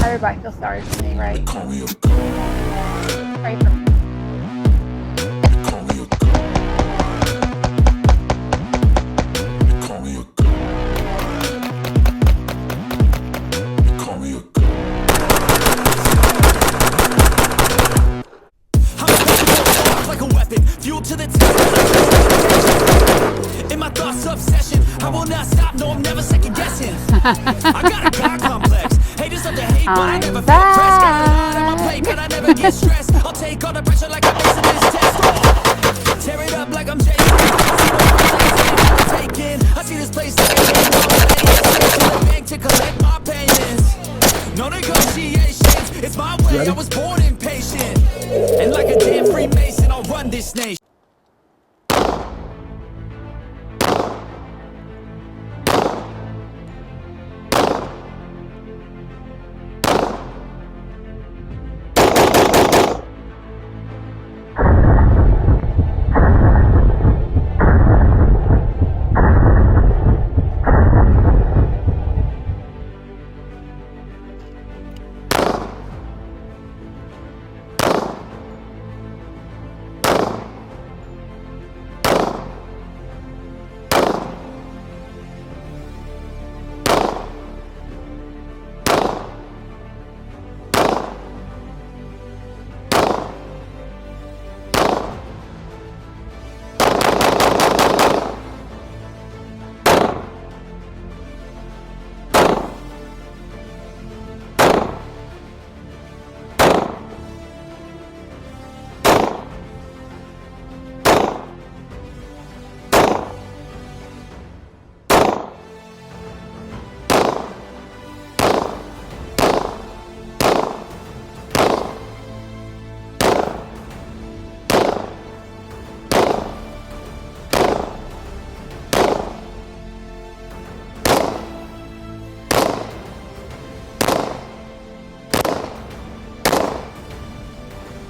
Everybody feels sorry for me, right? Pray for me. Like a weapon, fuel to the top. In my thoughts, obsession. I will not stop, no, I'm never second guessing. I got a God complex. Haters love to hate, but I never feel pressed. Got a lot on my plate, but I never get stressed. I'll take all the pressure like I'm facing this test. Tear it up like I'm Jay. I see this place like a game. To the bank to collect my payments. No negotiations, it's my way. I was born impatient. And like a damn Freemason, I'll run this nation.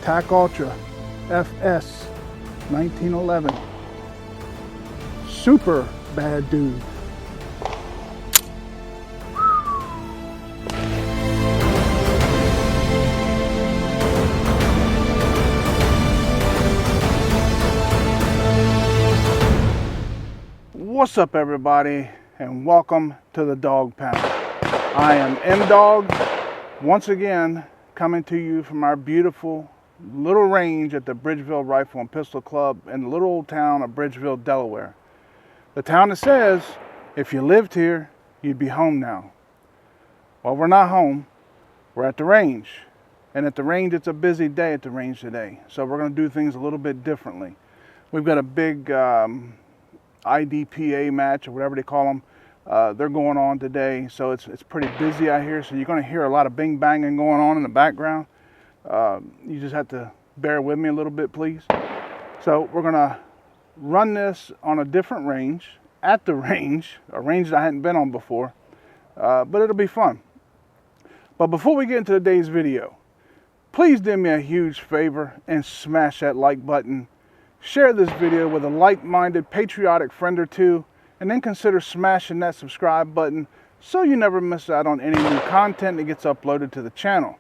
TAC ULTRA FS 1911. Super bad dude. What's up, everybody, and welcome to the Dog Pound. I am M-Dog, once again coming to you from our beautiful little range at the Bridgeville Rifle and Pistol Club in the little old town of Bridgeville, Delaware. The town that says if you lived here, you'd be home now. Well, we're not home. We're at the range. And at the range, it's a busy day at the range today. So we're going to do things a little bit differently. We've got a big IDPA match, or whatever they call them. They're going on today. So it's pretty busy out here. So you're going to hear a lot of bing banging going on in the background. You just have to bear with me a little bit, please. So we're gonna run this on a different range, at the range, a range that I hadn't been on before, but it'll be fun. But before we get into today's video, please do me a huge favor and smash that like button. Share this video with a like-minded, patriotic friend or two, and then consider smashing that subscribe button so you never miss out on any new content that gets uploaded to the channel.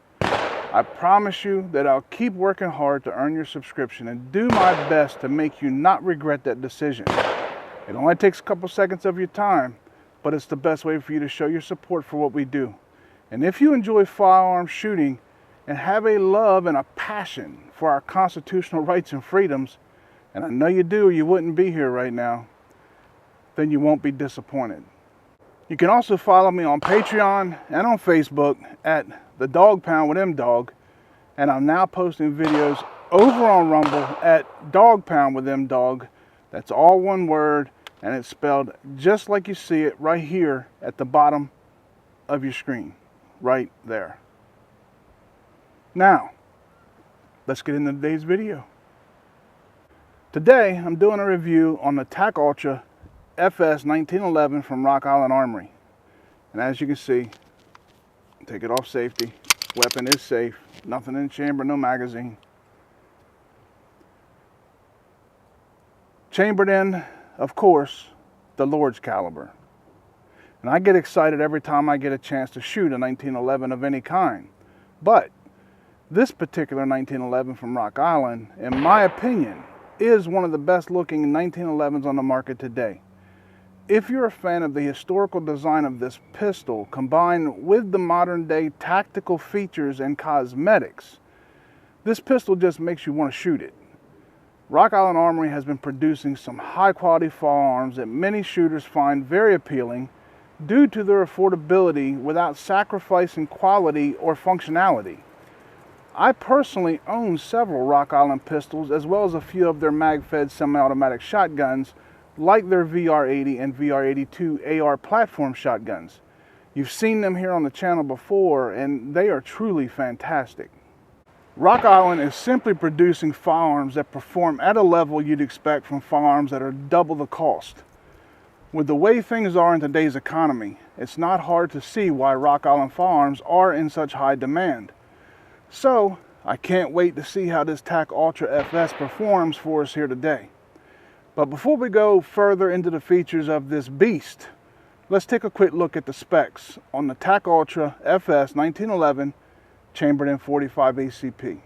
I promise you that I'll keep working hard to earn your subscription and do my best to make you not regret that decision. It only takes a couple seconds of your time, but it's the best way for you to show your support for what we do. And if you enjoy firearms shooting and have a love and a passion for our constitutional rights and freedoms, and I know you do or you wouldn't be here right now, then you won't be disappointed. You can also follow me on Patreon and on Facebook at The Dog Pound with M-Dog, and I'm now posting videos over on Rumble at Dog Pound with M-Dog. That's all one word, and it's spelled just like you see it right here at the bottom of your screen, right there. Now, let's get into today's video. Today, I'm doing a review on the TAC ULTRA FS 1911 from ROCK ISLAND ARMORY. And as you can see, take it off safety. Weapon is safe. Nothing in the chamber, no magazine. Chambered in, of course, the Lord's caliber. And I get excited every time I get a chance to shoot a 1911 of any kind. But this particular 1911 from Rock Island, in my opinion, is one of the best looking 1911s on the market today. If you're a fan of the historical design of this pistol combined with the modern day tactical features and cosmetics, this pistol just makes you want to shoot it. Rock Island Armory has been producing some high quality fall arms that many shooters find very appealing due to their affordability without sacrificing quality or functionality. I personally own several Rock Island pistols as well as a few of their mag-fed semi-automatic shotguns like their VR80 and VR82 AR platform shotguns. You've seen them here on the channel before and they are truly fantastic. Rock Island is simply producing firearms that perform at a level you'd expect from firearms that are double the cost. With the way things are in today's economy, it's not hard to see why Rock Island firearms are in such high demand. So, I can't wait to see how this TAC ULTRA FS performs for us here today. But before we go further into the features of this beast, let's take a quick look at the specs on the TAC ULTRA FS 1911 chambered in 45 ACP.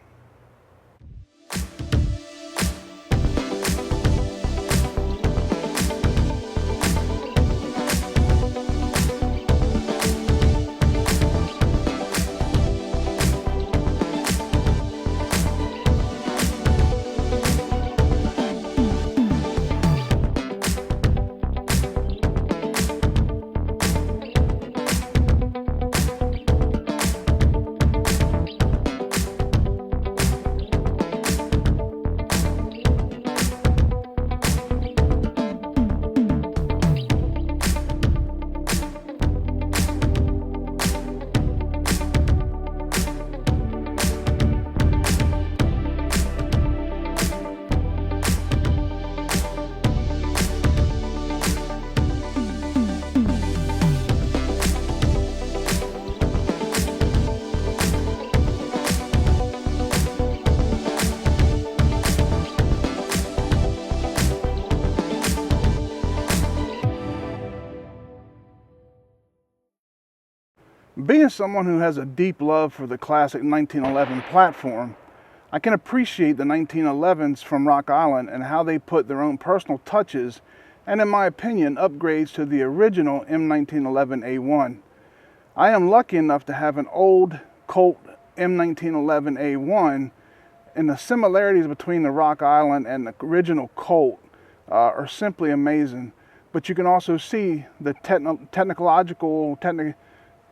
Being someone who has a deep love for the classic 1911 platform, I can appreciate the 1911s from Rock Island and how they put their own personal touches and, in my opinion, upgrades to the original M1911A1. I am lucky enough to have an old Colt M1911A1, and the similarities between the Rock Island and the original Colt are simply amazing. But you can also see the technological,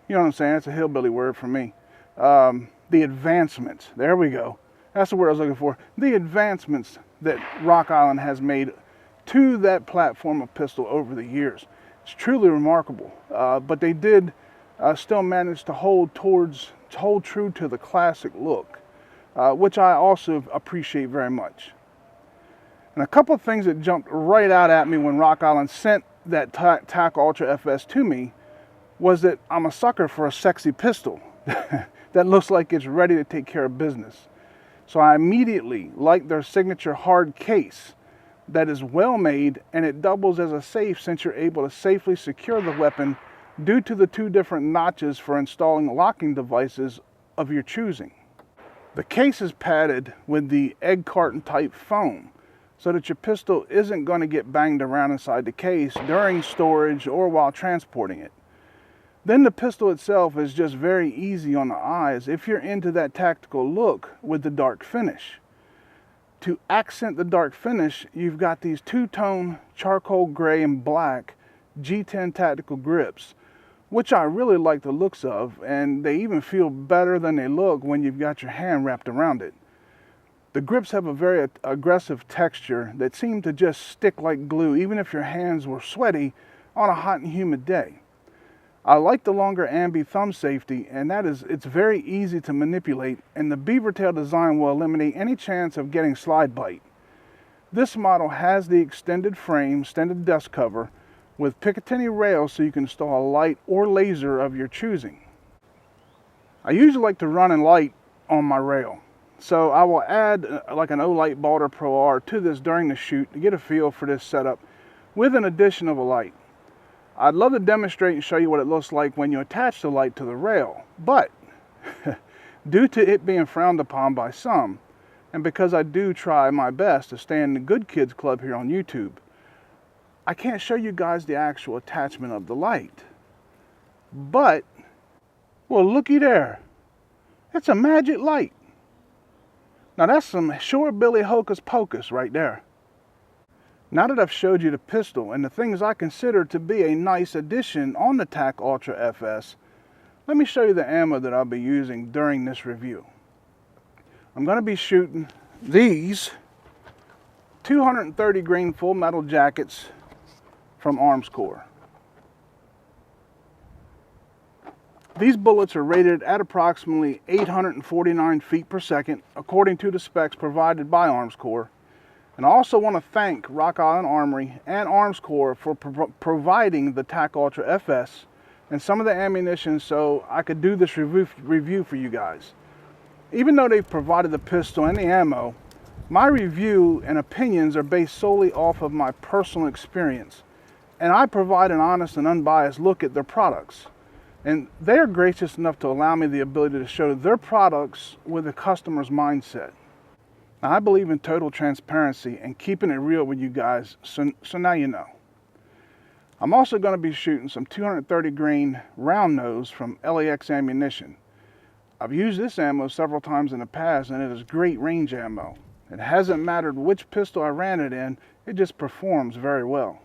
you know what I'm saying? That's a hillbilly word for me. The advancements. There we go. That's the word I was looking for. The advancements that Rock Island has made to that platform of pistol over the years. It's truly remarkable. But they did still manage to hold true to the classic look, which I also appreciate very much. And a couple of things that jumped right out at me when Rock Island sent that TAC ULTRA FS to me was that I'm a sucker for a sexy pistol that looks like it's ready to take care of business. So I immediately liked their signature hard case that is well made, and it doubles as a safe since you're able to safely secure the weapon due to the two different notches for installing locking devices of your choosing. The case is padded with the egg carton type foam so that your pistol isn't going to get banged around inside the case during storage or while transporting it. Then the pistol itself is just very easy on the eyes if you're into that tactical look with the dark finish. To accent the dark finish, you've got these two-tone charcoal gray and black G10 tactical grips, which I really like the looks of, and they even feel better than they look when you've got your hand wrapped around it. The grips have a very aggressive texture that seem to just stick like glue even if your hands were sweaty on a hot and humid day. I like the longer ambi thumb safety, and it's very easy to manipulate, and the beaver tail design will eliminate any chance of getting slide bite. This model has the extended frame, extended dust cover with Picatinny rails so you can install a light or laser of your choosing. I usually like to run in light on my rail, so I will add like an Olight Balder Pro R to this during the shoot to get a feel for this setup with an addition of a light. I'd love to demonstrate and show you what it looks like when you attach the light to the rail, but due to it being frowned upon by some, and because I do try my best to stay in the good kids club here on YouTube, I can't show you guys the actual attachment of the light. But, well, looky there. It's a magic light. Now that's some sure Billy hocus pocus right there. Now that I've showed you the pistol and the things I consider to be a nice addition on the TAC ULTRA FS, let me show you the ammo that I'll be using during this review. I'm going to be shooting these 230 grain full metal jackets from ARMSCOR. These bullets are rated at approximately 849 feet per second, according to the specs provided by ARMSCOR. And I also want to thank ROCK ISLAND ARMORY and ARMSCOR for providing the TAC ULTRA FS and some of the ammunition so I could do this review for you guys. Even though they've provided the pistol and the ammo, my review and opinions are based solely off of my personal experience. And I provide an honest and unbiased look at their products. And they are gracious enough to allow me the ability to show their products with the customer's mindset. Now, I believe in total transparency and keeping it real with you guys, so now you know. I'm also going to be shooting some 230 grain round nose from LAX ammunition. I've used this ammo several times in the past and it is great range ammo. It hasn't mattered which pistol I ran it in, it just performs very well.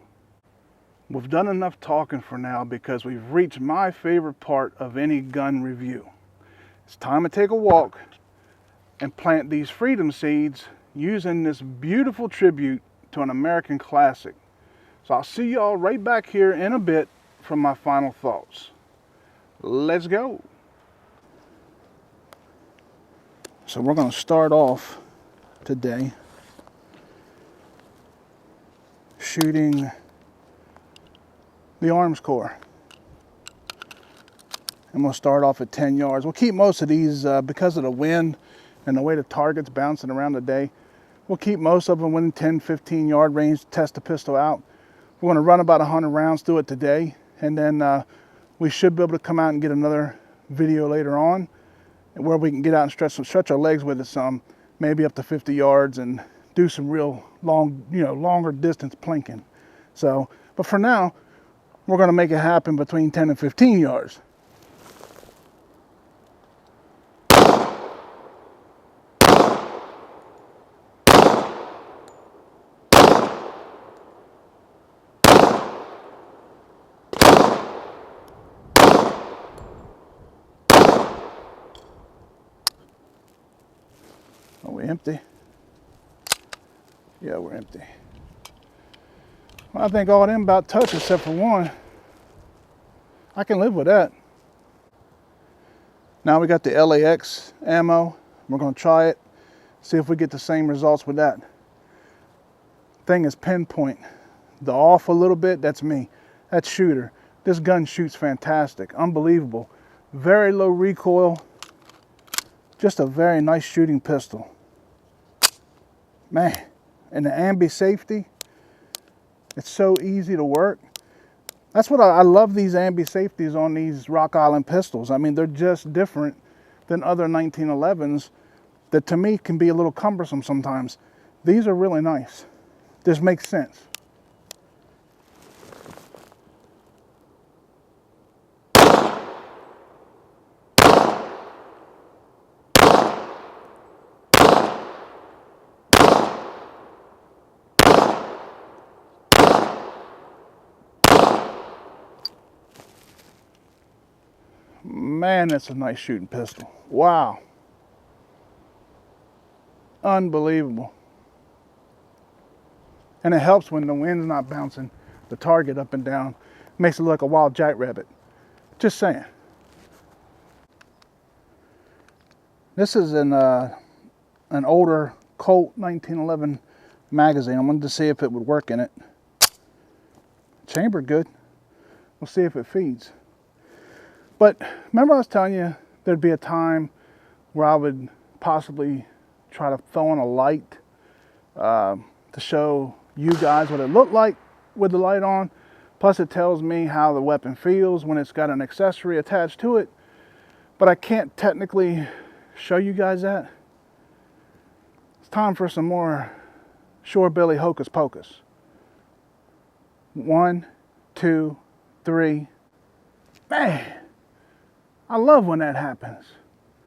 We've done enough talking for now because we've reached my favorite part of any gun review. It's time to take a walk and plant these freedom seeds using this beautiful tribute to an American classic. So I'll see y'all right back here in a bit for my final thoughts. Let's go. So we're going to start off today shooting the ARMSCOR. And we'll start off at 10 yards. We'll keep most of these because of the wind and the way the target's bouncing around today. We'll keep most of them within 10, 15 yard range to test the pistol out. We're going to run about 100 rounds through it today. And then we should be able to come out and get another video later on where we can get out and stretch our legs with it some, maybe up to 50 yards and do some real long, longer distance plinking. So, but for now, we're going to make it happen between 10 and 15 yards. Are we empty? Yeah, we're empty. Well, I think all of them about touch except for one. I can live with that. Now we got the LAX ammo. We're going to try it, see if we get the same results with that. Thing is pinpoint. The off a little bit, that's me. That's shooter. This gun shoots fantastic, unbelievable. Very low recoil. Just a very nice shooting pistol. Man, and the ambi safety, it's so easy to work. That's what I love, these ambi safeties on these ROCK ISLAND pistols. I mean, they're just different than other 1911s that to me can be a little cumbersome sometimes. These are really nice. This makes sense. Man, that's a nice shooting pistol. Wow. Unbelievable. And it helps when the wind's not bouncing the target up and down. Makes it look like a wild jackrabbit. Just saying. This is an older Colt 1911 magazine. I wanted to see if it would work in it. Chamber good. We'll see if it feeds. But remember I was telling you there'd be a time where I would possibly try to throw in a light to show you guys what it looked like with the light on. Plus it tells me how the weapon feels when it's got an accessory attached to it. But I can't technically show you guys that. It's time for some more Shore Billy hocus pocus. 1, 2, 3. Man, I love when that happens.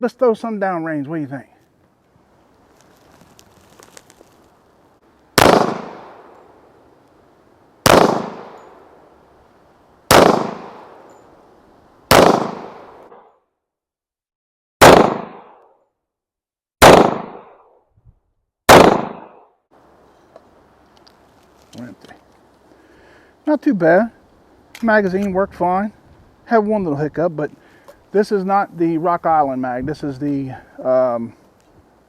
Let's throw some down range. What do you think? Empty. Not too bad. Magazine worked fine. Had one little hiccup, but this is not the Rock Island mag. This is the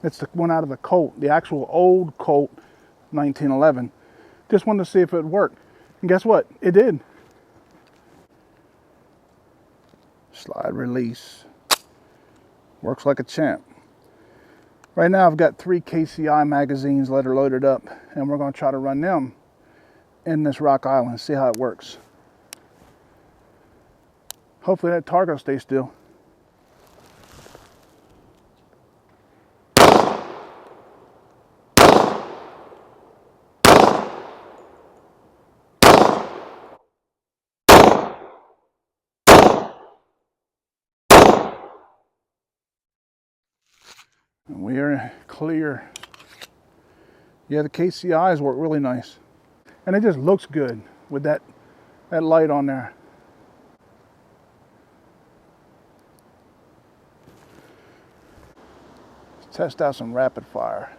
it's the one out of the Colt, the actual old Colt 1911. Just wanted to see if it would work. And guess what? It did. Slide release. Works like a champ. Right now I've got 3 KCI magazines that are loaded up, and we're going to try to run them in this Rock Island, see how it works. Hopefully that target will stay still. And we are clear. Yeah, the KCIs work really nice. And it just looks good with that light on there. Let's test out some rapid fire.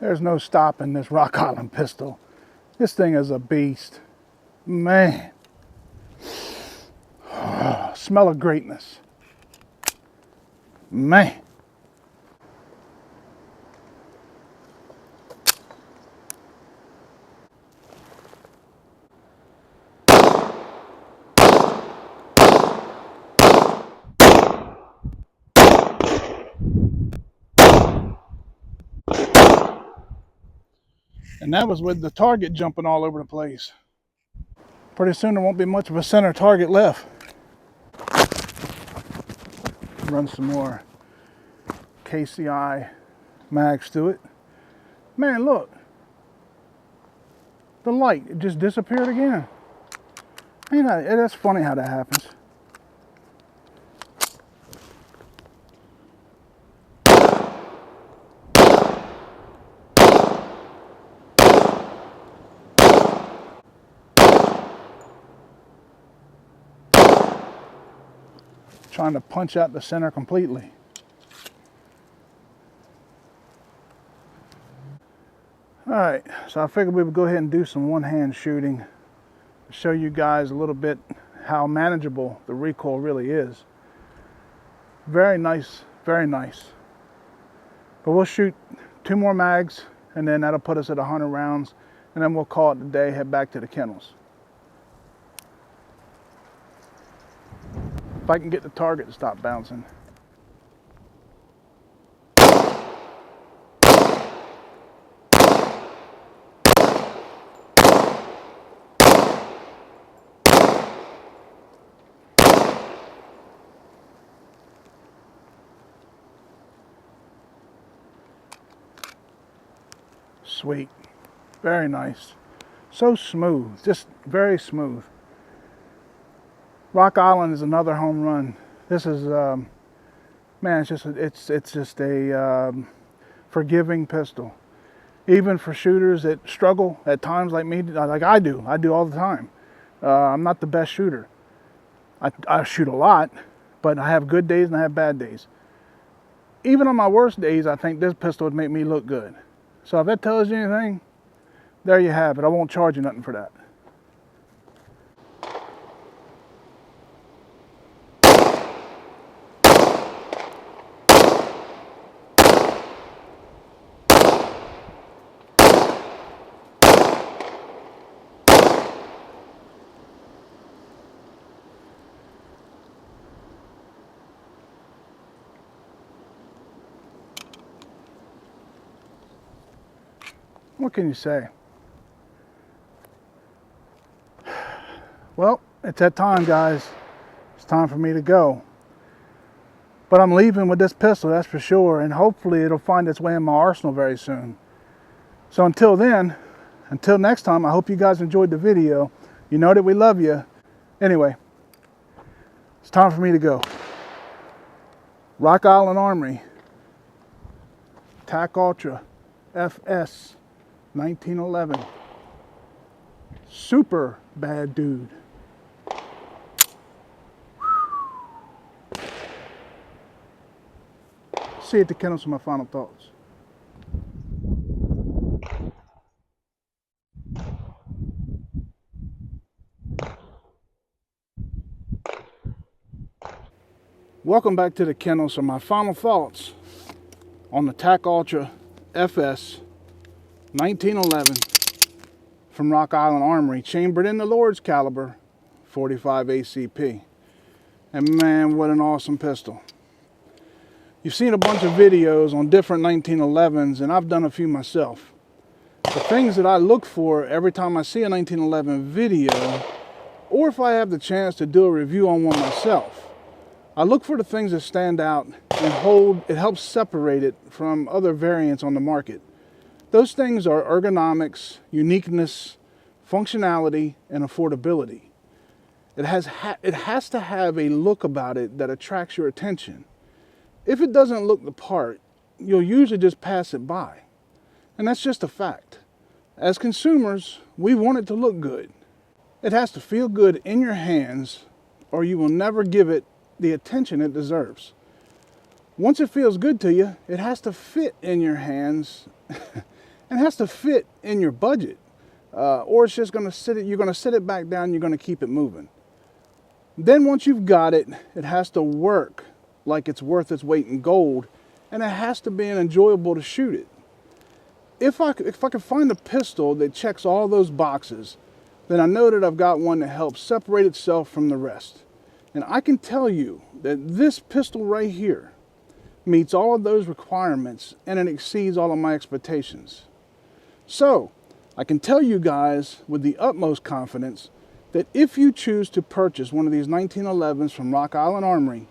There's no stopping this Rock Island pistol. This thing is a beast. Man. Smell of greatness. Man. And that was with the target jumping all over the place. Pretty soon there won't be much of a center target left. Run some more KCI mags to it. Man, look. The light, it just disappeared again. You know, that's funny how that happens. Trying to punch out the center completely. Alright, so I figured we would go ahead and do some one-hand shooting to show you guys a little bit how manageable the recoil really is. Very nice, very nice. But we'll shoot 2 more mags, and then that'll put us at 100 rounds, and then we'll call it a day, head back to the kennels. If I can get the target to stop bouncing. Sweet. Very nice. So smooth, just very smooth. Rock Island is another home run. This is, man, it's just a forgiving pistol. Even for shooters that struggle at times like me, like I do all the time. I'm not the best shooter. I shoot a lot, but I have good days and I have bad days. Even on my worst days, I think this pistol would make me look good. So if that tells you anything, there you have it. I won't charge you nothing for that. What can you say? Well, it's that time, guys. It's time for me to go. But I'm leaving with this pistol, that's for sure, and hopefully it'll find its way in my arsenal very soon. So until then, until next time, I hope you guys enjoyed the video. You know that we love you. Anyway, it's time for me to go. Rock Island Armory, TAC ULTRA FS 1911. Super bad dude. See you at the kennels for my final thoughts. Welcome back to the kennels for my final thoughts on the TAC ULTRA FS 1911 from Rock Island Armory, chambered in the Lord's caliber 45 ACP. And man, what an awesome pistol. You've seen a bunch of videos on different 1911s, and I've done a few myself. The things that I look for every time I see a 1911 video, or if I have the chance to do a review on one myself, I look for the things that stand out and it helps separate it from other variants on the market. Those things are ergonomics, uniqueness, functionality, and affordability. It has to have a look about it that attracts your attention. If it doesn't look the part, you'll usually just pass it by. And that's just a fact. As consumers, we want it to look good. It has to feel good in your hands, or you will never give it the attention it deserves. Once it feels good to you, it has to fit in your hands and has to fit in your budget. Or it's just you're gonna sit it back down, you're gonna keep it moving. Then once you've got it, it has to work like it's worth its weight in gold, and it has to be enjoyable to shoot it. If I can find a pistol that checks all those boxes, then I know that I've got one that helps separate itself from the rest. And I can tell you that this pistol right here meets all of those requirements, and it exceeds all of my expectations. So I can tell you guys with the utmost confidence that if you choose to purchase one of these 1911s from Rock Island Armory,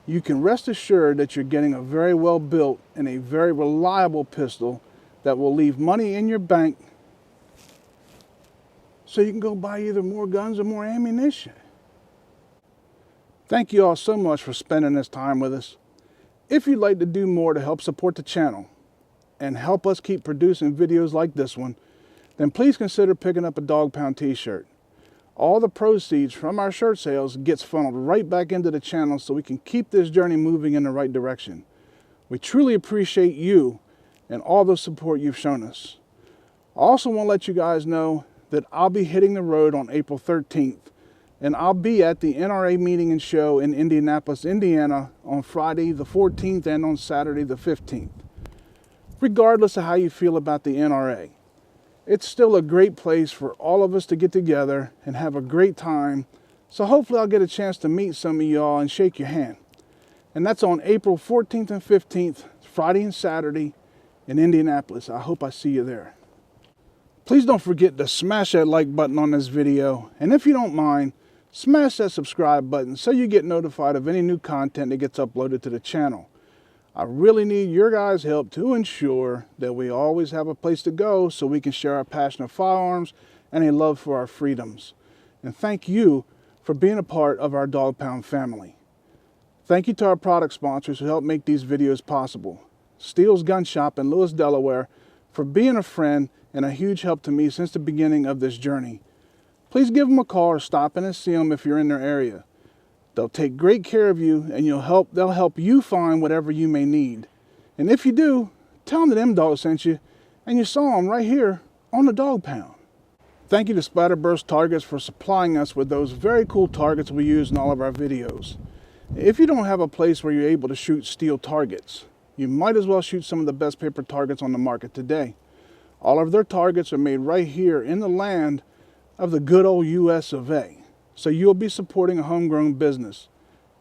you can rest assured that you're getting a very well built and a very reliable pistol that will leave money in your bank so you can go buy either more guns or more ammunition. Thank you all so much for spending this time with us. If you'd like to do more to help support the channel and help us keep producing videos like this one, then please consider picking up a Dog Pound t-shirt. All the proceeds from our shirt sales gets funneled right back into the channel so we can keep this journey moving in the right direction. We truly appreciate you and all the support you've shown us. I also want to let you guys know that I'll be hitting the road on April 13th, and I'll be at the NRA meeting and show in Indianapolis, Indiana on Friday the 14th and on Saturday the 15th. Regardless of how you feel about the NRA, it's still a great place for all of us to get together and have a great time. So hopefully I'll get a chance to meet some of y'all and shake your hand. And that's on April 14th and 15th, Friday and Saturday in Indianapolis. I hope I see you there. Please don't forget to smash that like button on this video. And if you don't mind, smash that subscribe button so you get notified of any new content that gets uploaded to the channel. I really need your guys' help to ensure that we always have a place to go so we can share our passion of firearms and a love for our freedoms. And thank you for being a part of our Dog Pound family. Thank you to our product sponsors who help make these videos possible. STEELE'S Gun Shop in Lewis, Delaware, for being a friend and a huge help to me since the beginning of this journey. Please give them a call or stop in and see them if you're in their area. They'll take great care of you, and they'll help you find whatever you may need. And if you do, tell them that them dogs sent you, and you saw them right here on the Dog Pound. Thank you to SPLATTERBURST Targets for supplying us with those very cool targets we use in all of our videos. If you don't have a place where you're able to shoot steel targets, you might as well shoot some of the best paper targets on the market today. All of their targets are made right here in the land of the good old US of A. So you'll be supporting a homegrown business.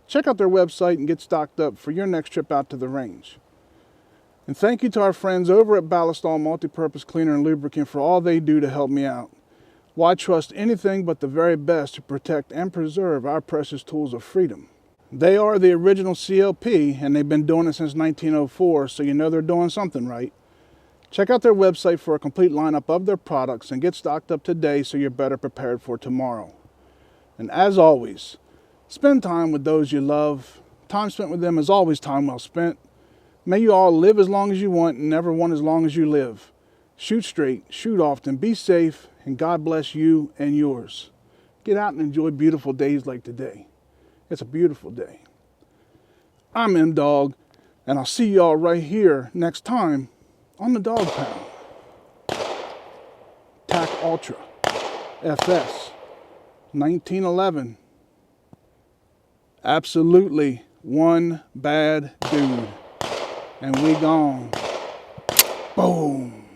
Check out their website and get stocked up for your next trip out to the range. And thank you to our friends over at BALLISTOL Multipurpose Cleaner and Lubricant for all they do to help me out. Why trust anything but the very best to protect and preserve our precious tools of freedom? They are the original CLP, and they've been doing it since 1904, so you know they're doing something right. Check out their website for a complete lineup of their products and get stocked up today so you're better prepared for tomorrow. And as always, spend time with those you love. Time spent with them is always time well spent. May you all live as long as you want and never want as long as you live. Shoot straight, shoot often, be safe, and God bless you and yours. Get out and enjoy beautiful days like today. It's a beautiful day. I'm M-Dog, and I'll see y'all right here next time on the Dog Pound. TAC ULTRA FS 1911. Absolutely one bad dude. And we gone. Boom.